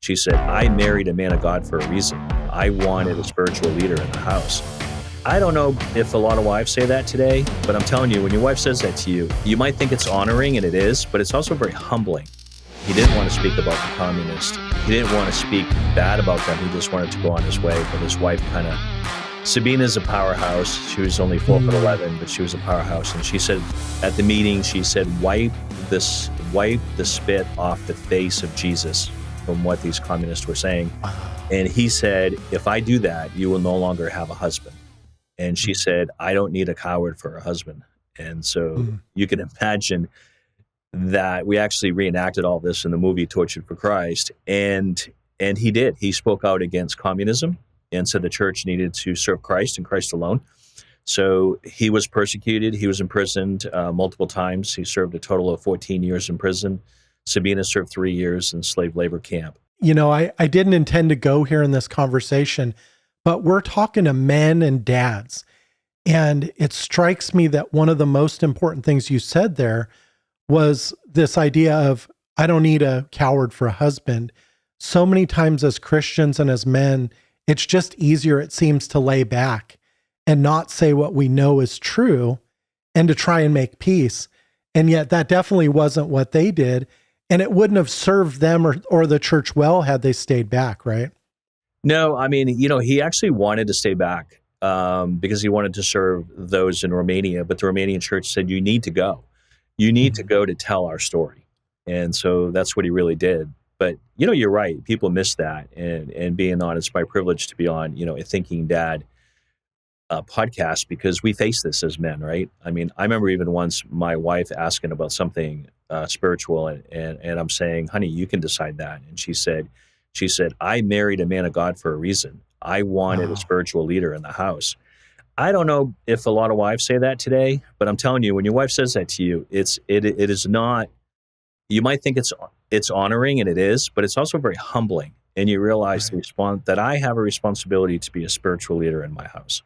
She said, I married a man of God for a reason. I wanted a spiritual leader in the house. I don't know if a lot of wives say that today, but I'm telling you, when your wife says that to you, you might think it's honoring, and it is, but it's also very humbling. He didn't want to speak about the communists. He didn't want to speak bad about them. He just wanted to go on his way. But his wife Sabina's a powerhouse. She was only 4'11", but she was a powerhouse. And she said at the meeting, she said, wipe the spit off the face of Jesus from what these communists were saying. And he said, if I do that, you will no longer have a husband. And she said, I don't need a coward for a husband. And so you can imagine that we actually reenacted all this in the movie Tortured for Christ. And he did. He spoke out against communism and said the church needed to serve Christ and Christ alone. So he was persecuted. He was imprisoned multiple times. He served a total of 14 years in prison. Sabina served 3 years in slave labor camp. You know, I didn't intend to go here in this conversation, but we're talking to men and dads. And it strikes me that one of the most important things you said there was this idea of, I don't need a coward for a husband. So many times as Christians and as men, it's just easier, it seems, to lay back and not say what we know is true and to try and make peace. And yet that definitely wasn't what they did. And it wouldn't have served them or the church well had they stayed back, right? No, I mean, he actually wanted to stay back because he wanted to serve those in Romania. But the Romanian church said, you need to go. You need to go to tell our story. And so that's what he really did. But, you're right. People miss that. And being honest, it's my privilege to be on, a Thinking Dad podcast, because we face this as men, right? I mean, I remember even once my wife asking about something spiritual, and I'm saying, honey, you can decide that. And she said, I married a man of God for a reason. I wanted a spiritual leader in the house. I don't know if a lot of wives say that today, but I'm telling you, when your wife says that to you, it is not, you might think it's honoring, and it is, but it's also very humbling. And you realize that I have a responsibility to be a spiritual leader in my house.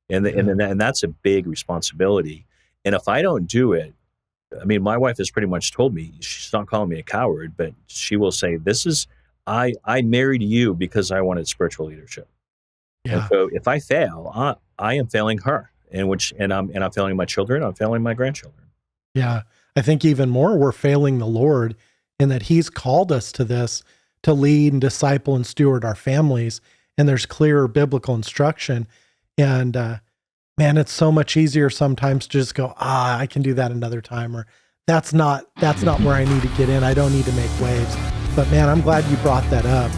And that's a big responsibility. And if I don't do it, I mean, my wife has pretty much told me, she's not calling me a coward, but she will say, I married you because I wanted spiritual leadership. Yeah. And so if I fail, I am failing her, and I'm failing my children. I'm failing my grandchildren. Yeah. I think even more, we're failing the Lord in that he's called us to this, to lead and disciple and steward our families. And there's clear biblical instruction. And, man, it's so much easier sometimes to just go, I can do that another time. Or that's not where I need to get in. I don't need to make waves. But man, I'm glad you brought that up.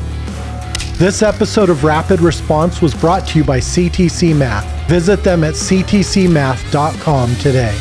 This episode of Rapid Response was brought to you by CTC Math. Visit them at ctcmath.com today.